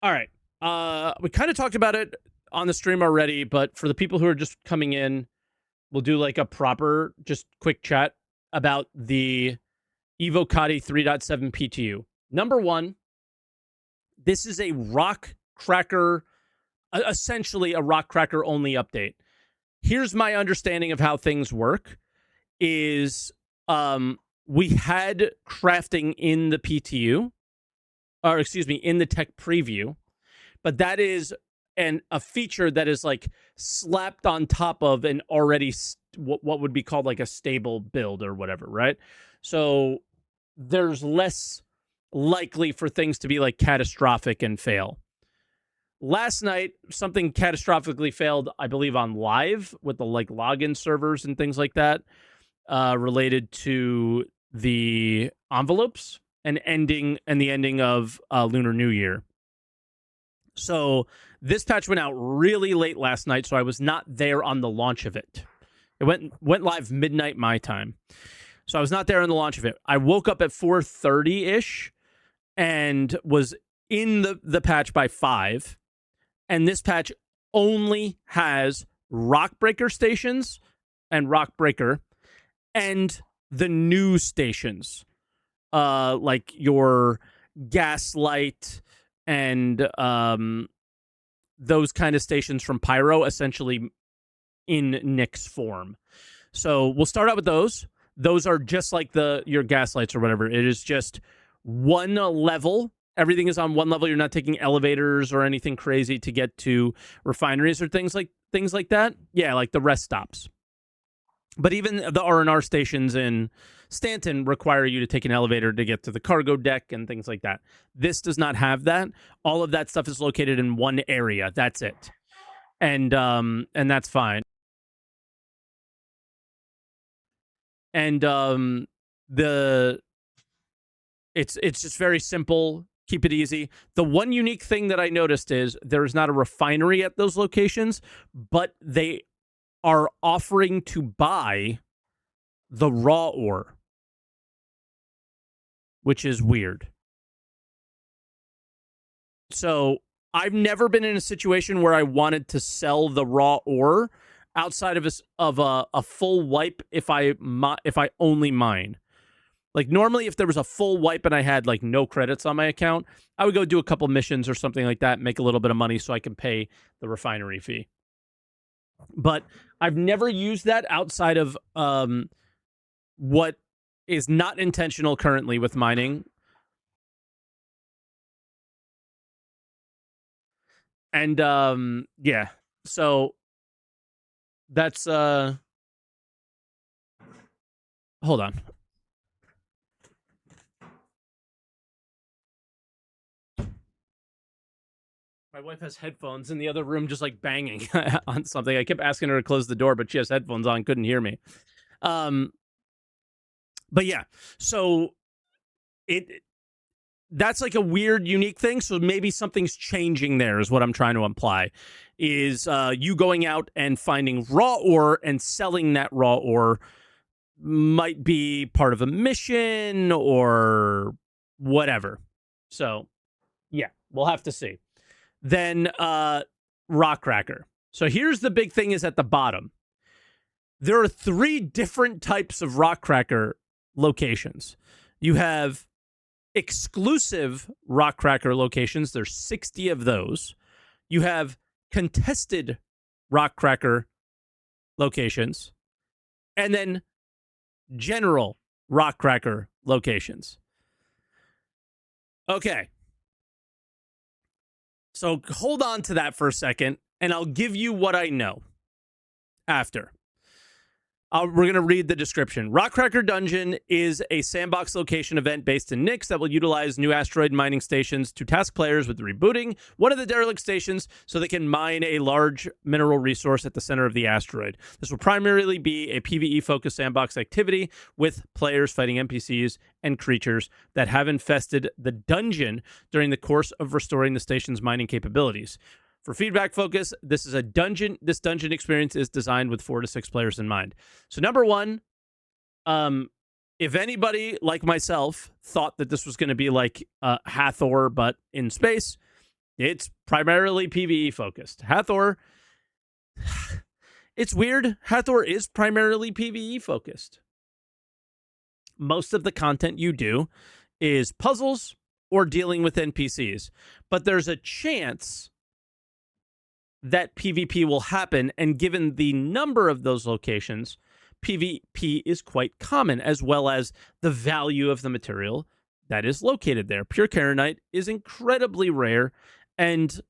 All right. We kind of talked about it on the stream already, but for the people who are just coming in, we'll do like a proper, just quick chat about the Evocati 3.7 PTU. Number one, this is a Rockcracker, essentially a Rockcracker only update. Here's my understanding of how things work: is we had crafting in the PTU, or excuse me, in the tech preview, but that is a feature that is like slapped on top of an already what would be called like a stable build or whatever, right? So there's less likely for things to be like catastrophic and fail. Last night, something catastrophically failed, I believe, on live with the like login servers and things like that, related to the envelopes and the ending of Lunar New Year. So this patch went out really late last night, so I was not there on the launch of it. It went live midnight my time, so I was not there on the launch of it. I woke up at 4:30-ish and was in the patch by 5. And this patch only has Rockbreaker stations and Rockbreaker and the new stations, like your Gaslight and those kind of stations from Pyro, essentially in Nick's form. So we'll start out with those. Those are just like your Gaslights or whatever. It is just one level. Everything is on one level. You're not taking elevators or anything crazy to get to refineries or things like that. Yeah, like the rest stops. But even the R&R stations in Stanton require you to take an elevator to get to the cargo deck and things like that. This does not have that. All of that stuff is located in one area. That's it. And that's fine. And it's just very simple. Keep it easy. The one unique thing that I noticed is there is not a refinery at those locations, but they are offering to buy the raw ore, which is weird. So I've never been in a situation where I wanted to sell the raw ore outside of a full wipe if I only mine. Like normally if there was a full wipe and I had like no credits on my account, I would go do a couple missions or something like that, make a little bit of money so I can pay the refinery fee. But I've never used that outside of what is not intentional currently with mining. And yeah, so that's hold on. My wife has headphones in the other room just like banging on something. I kept asking her to close the door, but she has headphones on, couldn't hear me. But yeah, so that's like a weird, unique thing. So maybe something's changing there is what I'm trying to imply. Is you going out and finding raw ore and selling that raw ore might be part of a mission or whatever. So yeah, we'll have to see. Then Rockcracker. So here's the big thing is at the bottom. There are 3 different types of Rockcracker locations. You have exclusive Rockcracker locations. There's 60 of those. You have contested Rockcracker locations. And then general Rockcracker locations. Okay. So hold on to that for a second, and I'll give you what I know after. We're going to read the description. Rockcracker Dungeon is a sandbox location event based in Nyx that will utilize new asteroid mining stations to task players with rebooting one of the derelict stations so they can mine a large mineral resource at the center of the asteroid. This will primarily be a PvE-focused sandbox activity with players fighting NPCs and creatures that have infested the dungeon during the course of restoring the station's mining capabilities. For feedback focus, this dungeon experience is designed with 4 to 6 players in mind. So number one, if anybody like myself thought that this was going to be like Hathor but in space, It's primarily PvE focused. Hathor, it's weird. Hathor is primarily PvE focused. Most of the content you do is puzzles or dealing with NPCs, but there's a chance that PvP will happen, and given the number of those locations, PvP is quite common, as well as the value of the material that is located there. Pure Karenite is incredibly rare and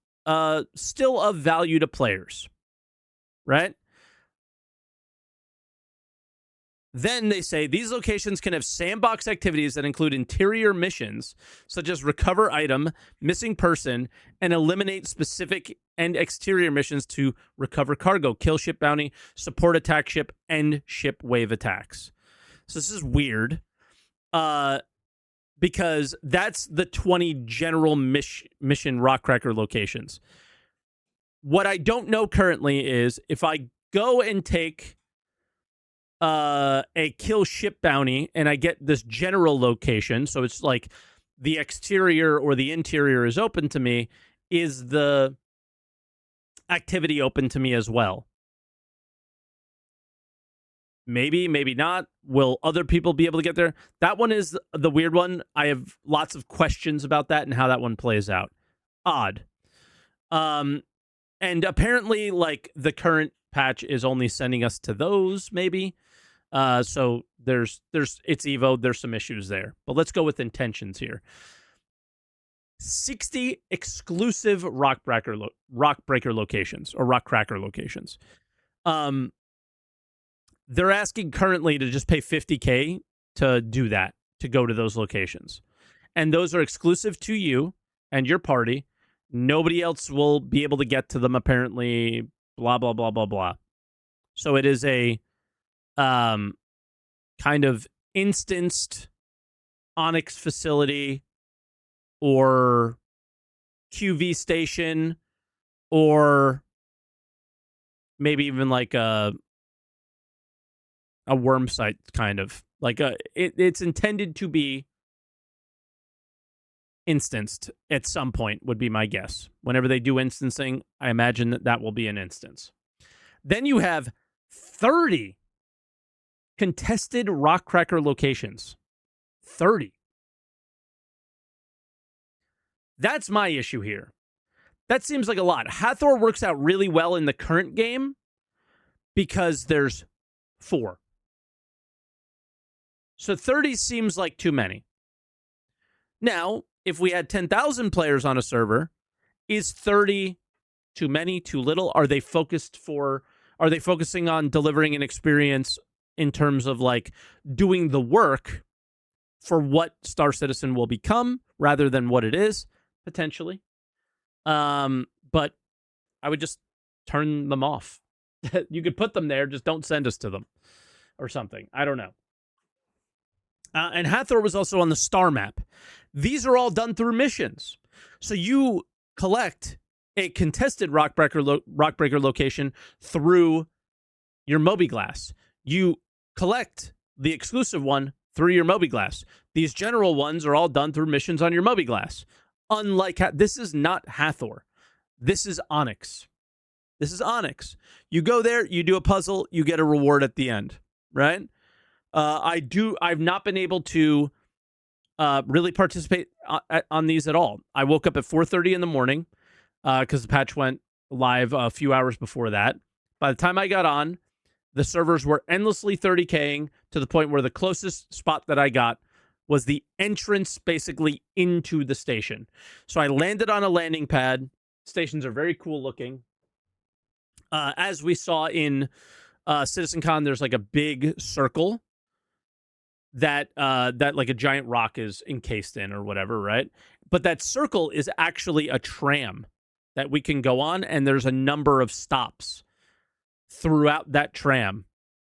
still of value to players, right? Then they say these locations can have sandbox activities that include interior missions, such as recover item, missing person, and eliminate specific and exterior missions to recover cargo, kill ship bounty, support attack ship, and ship wave attacks. So this is weird because that's the 20 general mission Rockcracker locations. What I don't know currently is if I go and take a kill ship bounty and I get this general location, so it's like the exterior or the interior is open to me, is the activity open to me as well? Maybe, maybe not. Will other people be able to get there? That one is the weird one. I have lots of questions about that and how that one plays out. Odd. And apparently, like, the current patch is only sending us to those, maybe. So there's it's Evo. There's some issues there, but let's go with intentions here. 60 exclusive Rockbreaker locations or Rockcracker locations. They're asking currently to just pay $50K to do that, to go to those locations, and those are exclusive to you and your party. Nobody else will be able to get to them, apparently. Blah blah blah blah blah. So it is a kind of instanced Onyx facility or QV station, or maybe even like a worm site, kind of like it's intended to be instanced at some point, would be my guess. Whenever they do instancing, I imagine that will be an instance. Then you have 30 contested Rockcracker locations. 30. That's my issue here. That seems like a lot. Hathor works out really well in the current game because there's 4. So 30 seems like too many. Now, if we had 10,000 players on a server, is 30 too many, too little? Are they focusing on delivering an experience in terms of like doing the work for what Star Citizen will become rather than what it is, potentially? But I would just turn them off. You could put them there, just don't send us to them or something. I don't know. And Hathor was also on the star map. These are all done through missions. So you collect a contested Rockbreaker location through your Mobiglass. You collect the exclusive one through your Mobiglass. These general ones are all done through missions on your Mobiglass. Unlike, this is not Hathor. This is Onyx. This is Onyx. You go there, you do a puzzle, you get a reward at the end, right? I've not been able to really participate on these at all. I woke up at 4:30 in the morning because the patch went live a few hours before that. By the time I got on, the servers were endlessly 30K'ing to the point where the closest spot that I got was the entrance basically into the station. So I landed on a landing pad. Stations are very cool looking. As we saw in CitizenCon, there's like a big circle that like a giant rock is encased in or whatever, right? But that circle is actually a tram that we can go on, and there's a number of stops throughout that tram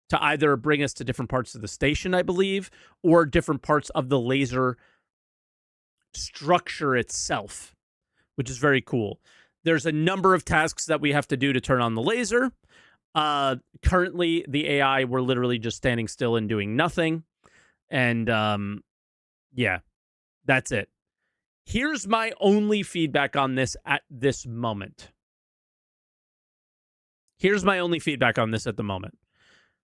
to either bring us to different parts of the station, I believe, or different parts of the laser structure itself, which is very cool. There's a number of tasks that we have to do to turn on the laser. Currently, the AI, we're literally just standing still and doing nothing. And, yeah, that's it. Here's my only feedback on this at this moment.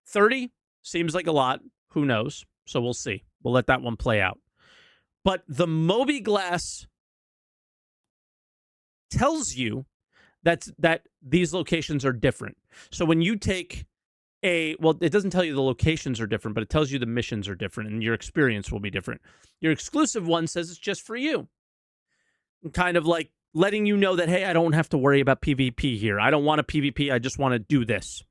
30 seems like a lot. Who knows? So we'll see. We'll let that one play out. But the mobiGlas tells you that these locations are different. So when you take it doesn't tell you the locations are different, but it tells you the missions are different and your experience will be different. Your exclusive one says it's just for you. And kind of like letting you know that, hey, I don't have to worry about PvP here. I don't want a PvP. I just want to do this.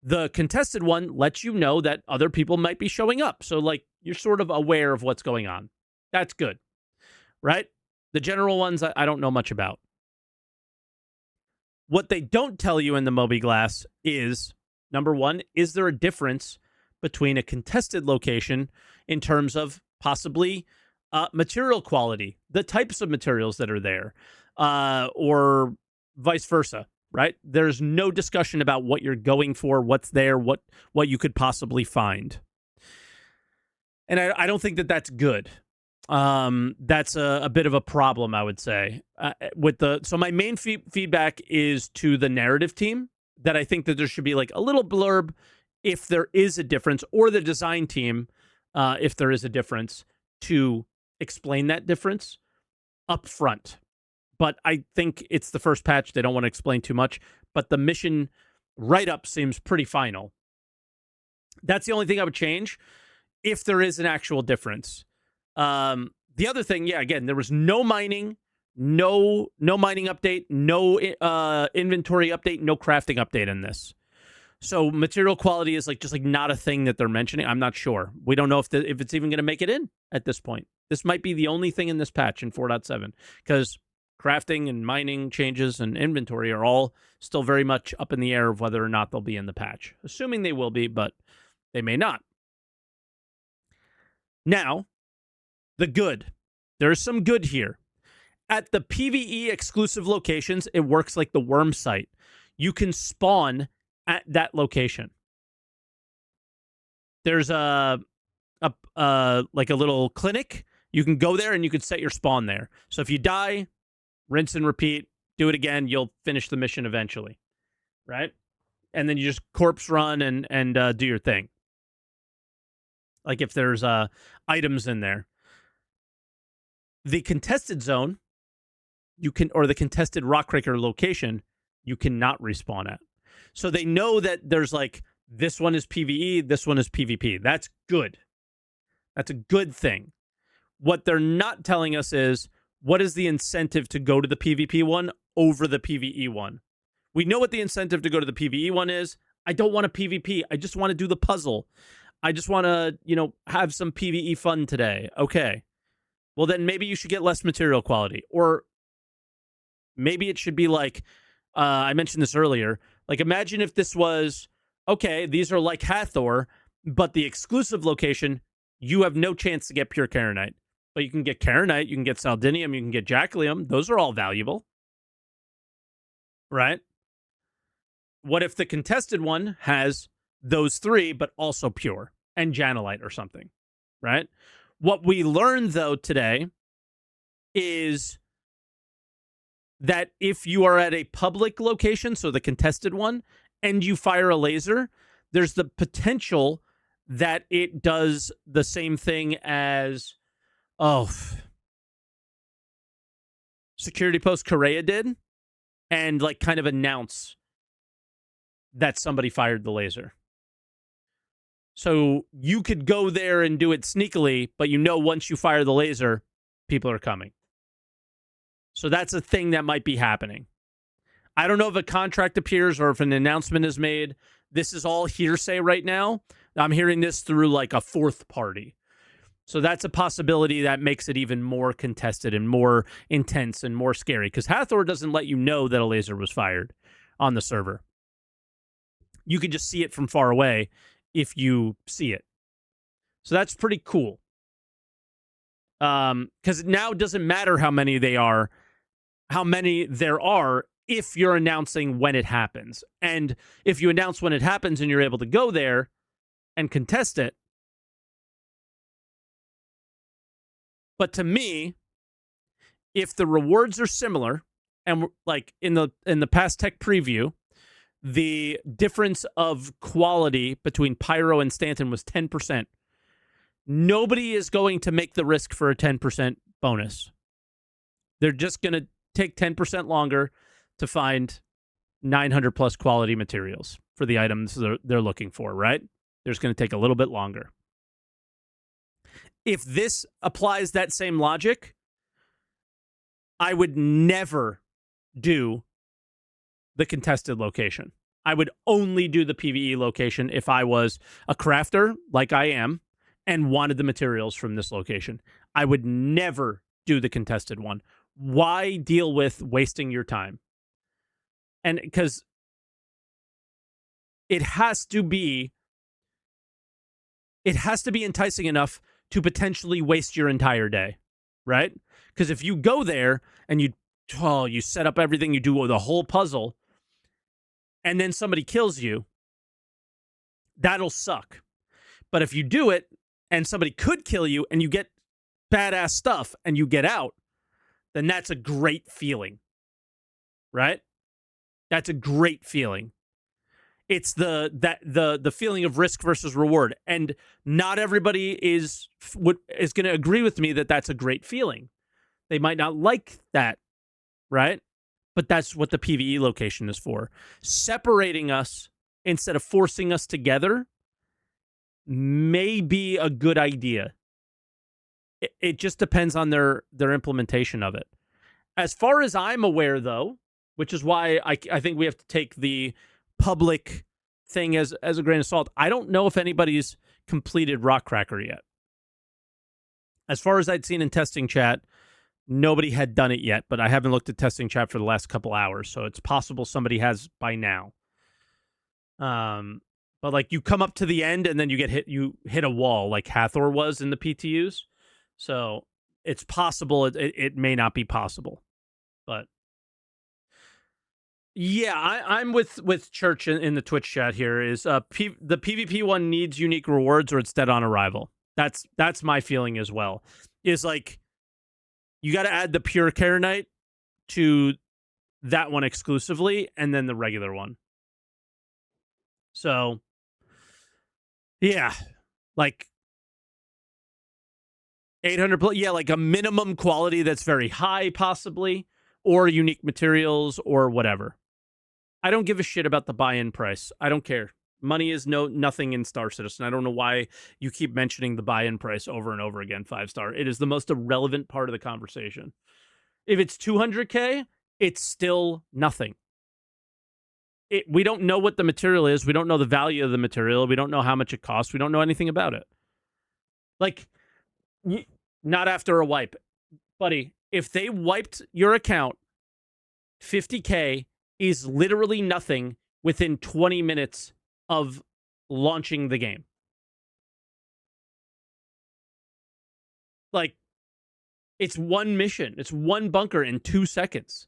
The contested one lets you know that other people might be showing up. So, like, you're sort of aware of what's going on. That's good, right? The general ones, I don't know much about. What they don't tell you in the mobiGlas is, number one, is there a difference between a contested location in terms of possibly material quality, the types of materials that are there, or vice versa, right? There's no discussion about what you're going for, what's there, what you could possibly find. And I don't think that that's good. That's a bit of a problem, I would say. So my main feedback is to the narrative team, that I think that there should be like a little blurb if there is a difference, or the design team, if there is a difference, to explain that difference up front. But I think it's the first patch. They don't want to explain too much, but the mission write-up seems pretty final. That's the only thing I would change if there is an actual difference. The other thing, again, there was no mining, no mining update, no inventory update, no crafting update in this. So material quality is just not a thing that they're mentioning. I'm not sure. We don't know if it's even going to make it in at this point. This might be the only thing in this patch in 4.7, because crafting and mining changes and inventory are all still very much up in the air of whether or not they'll be in the patch. Assuming they will be, but they may not. Now, the good. There's some good here. At the PvE exclusive locations, it works like the worm site. You can spawn at that location. There's a little clinic. You can go there and you can set your spawn there. So if you die, rinse and repeat, do it again, you'll finish the mission eventually, right? And then you just corpse run and do your thing. Like if there's items in there. The contested zone, or the contested Rockbreaker location, you cannot respawn at. So they know that there's this one is PvE, this one is PvP. That's good. That's a good thing. What they're not telling us is, what is the incentive to go to the PvP one over the PvE one? We know what the incentive to go to the PvE one is. I don't want a PvP. I just want to do the puzzle. I just want to, have some PvE fun today. Okay. Well, then maybe you should get less material quality. Or maybe it should be I mentioned this earlier. Imagine if this was, okay, these are like Hathor, but the exclusive location, you have no chance to get pure Karenite. But you can get Karenite, you can get Saldinium, you can get Jackalium. Those are all valuable. Right? What if the contested one has those three, but also pure and Janelite or something? Right? What we learned, though, today is that if you are at a public location, so the contested one, and you fire a laser, there's the potential that it does the same thing as, Security Post Korea did, and kind of announce that somebody fired the laser. So you could go there and do it sneakily, but once you fire the laser, people are coming. So that's a thing that might be happening. I don't know if a contract appears or if an announcement is made. This is all hearsay right now. I'm hearing this through a fourth party. So that's a possibility that makes it even more contested and more intense and more scary, because Hathor doesn't let you know that a laser was fired on the server. You can just see it from far away if you see it. So that's pretty cool. Because it now doesn't matter how many there are if you're announcing when it happens. And if you announce when it happens and you're able to go there and contest it. But to me, if the rewards are similar, and like in the past tech preview, the difference of quality between Pyro and Stanton was 10%. Nobody is going to make the risk for a 10% bonus. They're just going to take 10% longer to find 900 plus quality materials for the items they're looking for, right? They're just going to take a little bit longer. If this applies that same logic, I would never do the contested location. I would only do the PvE location if I was a crafter, like I am, and wanted the materials from this location. I would never do the contested one. Why deal with wasting your time? And because it has to be enticing enough to potentially waste your entire day, right? Because if you go there and you set up everything, you do the whole puzzle, and then somebody kills you, that'll suck. But if you do it and somebody could kill you and you get badass stuff and you get out, then that's a great feeling, right? That's a great feeling. It's the feeling of risk versus reward, and not everybody is going to agree with me that that's a great feeling. They might not like that, right? But that's what the PvE location is for. Separating us instead of forcing us together may be a good idea. It just depends on their implementation of it. As far as I'm aware, though, which is why I think we have to take the public thing as a grain of salt, I don't know if anybody's completed Rockbreaker yet. As far as I'd seen in testing chat, nobody had done it yet, but I haven't looked at testing chat for the last couple hours, so it's possible somebody has by now. But like you come up to the end and then you hit a wall like Hathor was in the PTUs. So it's possible it may not be possible. But yeah, I'm with Church in the Twitch chat here. Is the PvP one needs unique rewards or it's dead on arrival. That's my feeling as well. Is like you got to add the pure Kharonite to that one exclusively, and then the regular one. So yeah, like 800, yeah, like a minimum quality that's very high, possibly, or unique materials or whatever. I don't give a shit about the buy-in price. I don't care. Money is nothing in Star Citizen. I don't know why you keep mentioning the buy-in price over and over again, 5-star. It is the most irrelevant part of the conversation. If it's 200K, it's still nothing. We don't know what the material is. We don't know the value of the material. We don't know how much it costs. We don't know anything about it. Like, not after a wipe. Buddy, if they wiped your account, 50K is literally nothing within 20 minutes of launching the game. Like, it's one mission. It's one bunker in 2 seconds.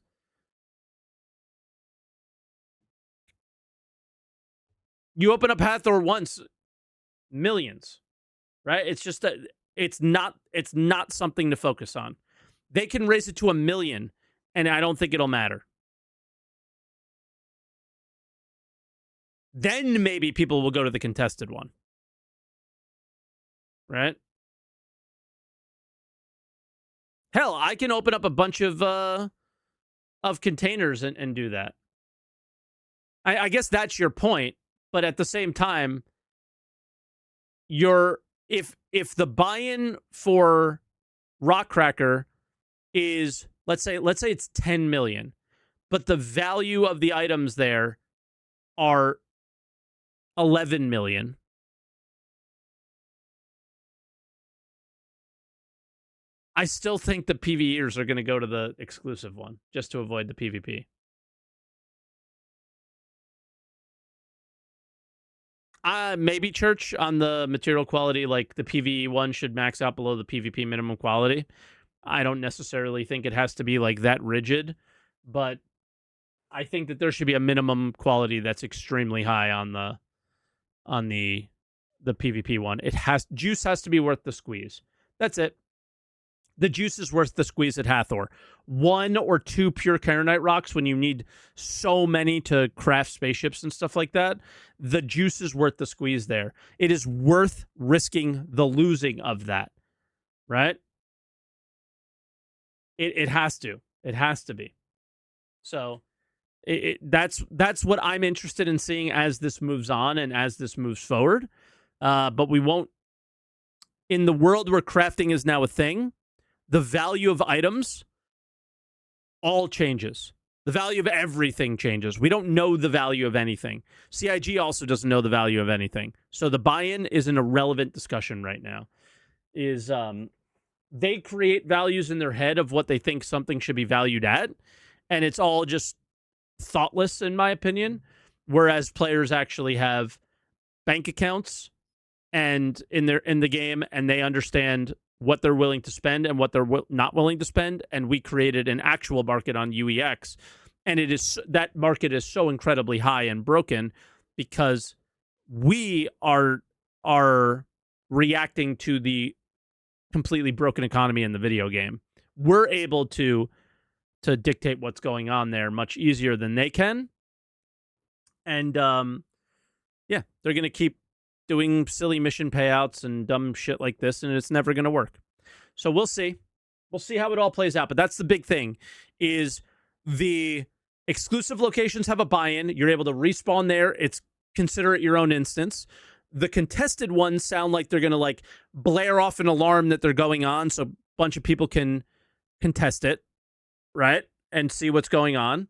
You open up Hathor once, millions, right? It's just that it's not something to focus on. They can raise it to 1 million, and I don't think it'll matter. Then maybe people will go to the contested one. Right? Hell, I can open up a bunch of containers and do that. I guess that's your point, but at the same time, if the buy-in for Rockbreaker is let's say it's 10 million, but the value of the items there are 11 million. I still think the PvEers are going to go to the exclusive one just to avoid the PvP. Maybe Church on the material quality, like the PvE one should max out below the PvP minimum quality. I don't necessarily think it has to be like that rigid, but I think that there should be a minimum quality that's extremely high on the PvP one. Juice has to be worth the squeeze. That's it. the juice is worth the squeeze at Hathor. 1 or 2 pure Kharonite rocks when you need so many to craft spaceships and stuff like that. The juice is worth the squeeze there. It is worth risking the losing of that, right? It has to. It has to be. So that's what I'm interested in seeing as this moves on and as this moves forward. But we won't. In the world where crafting is now a thing, the value of items all changes. The value of everything changes. We don't know the value of anything. CIG also doesn't know the value of anything. So the buy-in is an irrelevant discussion right now. They create values in their head of what they think something should be valued at, and it's all just thoughtless, in my opinion, whereas players actually have bank accounts and in the game, and they understand what they're willing to spend and what they're not willing to spend. And we created an actual market on UEX, and that market is so incredibly high and broken because we are reacting to the completely broken economy in the video game. We're able to dictate what's going on there much easier than they can. And they're going to keep doing silly mission payouts and dumb shit like this, and it's never going to work. So we'll see. We'll see how it all plays out. But that's the big thing, is the exclusive locations have a buy-in. You're able to respawn there. It's consider it your own instance. The contested ones sound like they're going to like blare off an alarm that they're going on so a bunch of people can contest it, right? And see what's going on.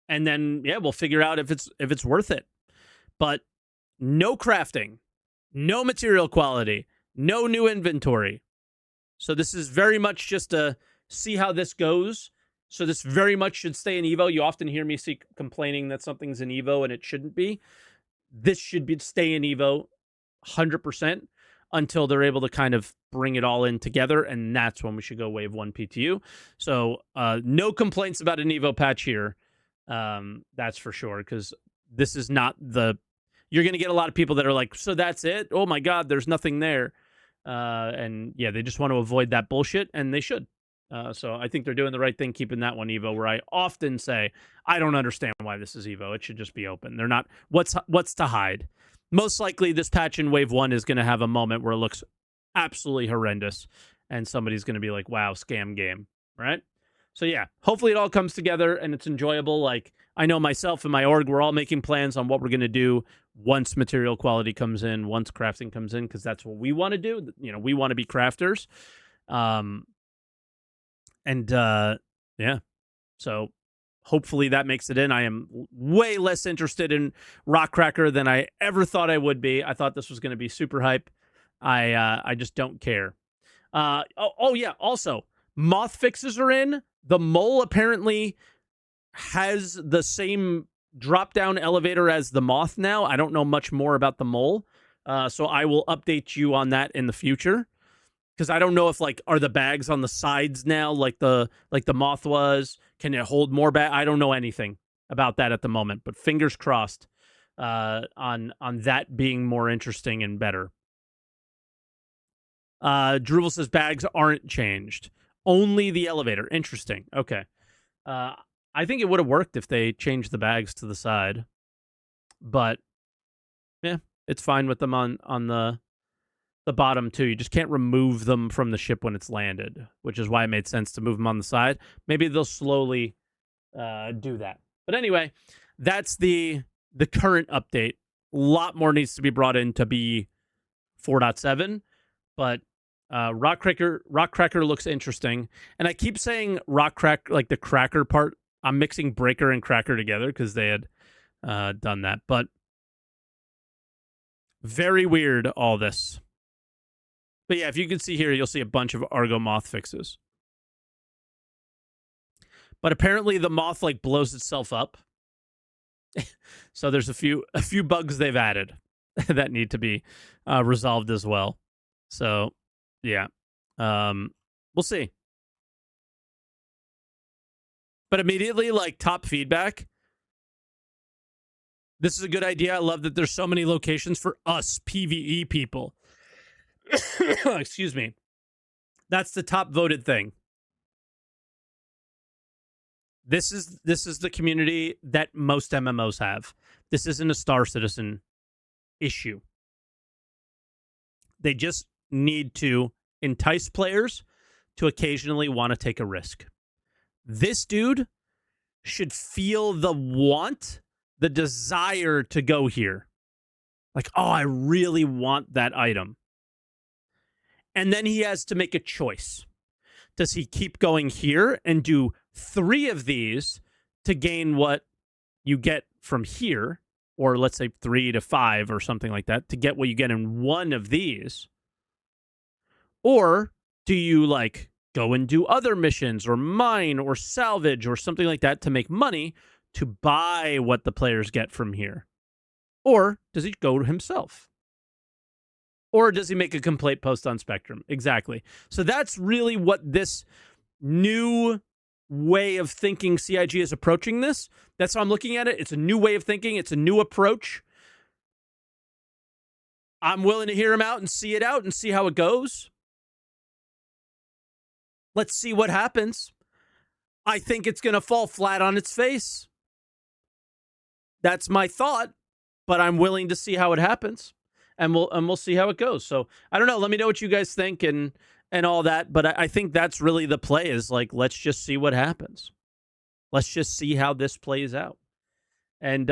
And then, we'll figure out if it's worth it. But no crafting, no material quality, no new inventory. So this is very much just a see how this goes. So this very much should stay in Evo. You often hear me complaining that something's in Evo and it shouldn't be. This should stay in Evo 100% until they're able to kind of bring it all in together, and that's when we should go Wave 1 PTU. So no complaints about an Evo patch here. That's for sure, because this is not you're going to get a lot of people that are like, so that's it? Oh my God, there's nothing there. And they just want to avoid that bullshit, and they should. So I think they're doing the right thing keeping that one Evo, where I often say, I don't understand why this is Evo. It should just be open. They're not, what's to hide? Most likely this patch in Wave 1 is going to have a moment where it looks absolutely horrendous, and somebody's going to be like, wow, scam game, right? So hopefully it all comes together and it's enjoyable. Like, I know myself and my org, we're all making plans on what we're going to do once material quality comes in, once crafting comes in, because that's what we want to do. We want to be crafters. So hopefully that makes it in. I am way less interested in Rockbreaker than I ever thought I would be. I thought this was going to be super hype. I just don't care. Also, moth fixes are in. The mole apparently has the same drop-down elevator as the moth now. I don't know much more about the mole, so I will update you on that in the future. Because I don't know if are the bags on the sides now like the moth was? Can it hold more bag? I don't know anything about that at the moment, but fingers crossed on that being more interesting and better. Druval says bags aren't changed, only the elevator. Interesting. Okay. I think it would have worked if they changed the bags to the side, but it's fine with them on the bottom too. You just can't remove them from the ship when it's landed, which is why it made sense to move them on the side. Maybe they'll slowly do that. But anyway, that's the current update. A lot more needs to be brought in to be 4.7, but Rockbreaker looks interesting. And I keep saying Rockbreaker, like the cracker part. I'm mixing breaker and cracker together because they had done that. But very weird, all this. But if you can see here, you'll see a bunch of Argo moth fixes. But apparently the moth blows itself up. So there's a few bugs they've added that need to be resolved as well. So we'll see. But immediately, top feedback. This is a good idea. I love that there's so many locations for us PvE people. Excuse me. That's the top voted thing. This is the community that most MMOs have. This isn't a Star Citizen issue. They just need to entice players to occasionally want to take a risk. This dude should feel the want, the desire to go here. Like, oh, I really want that item. And then he has to make a choice. Does he keep going here and do 3 of these to gain what you get from here? Or let's say 3 to 5 or something like that to get what you get in 1 of these? Or do you like go and do other missions or mine or salvage or something like that to make money to buy what the players get from here? Or does he go himself? Or does he make a complaint post on Spectrum? Exactly. So that's really what this new way of thinking CIG is approaching this. That's how I'm looking at it. It's a new way of thinking. It's a new approach. I'm willing to hear him out and see it out and see how it goes. Let's see what happens. I think it's going to fall flat on its face. That's my thought, but I'm willing to see how it happens. And we'll see how it goes. So I don't know. Let me know what you guys think and all that. But I think that's really the play is like, let's just see what happens. Let's just see how this plays out. And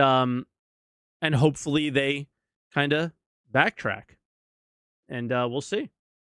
hopefully they kind of backtrack. And we'll see.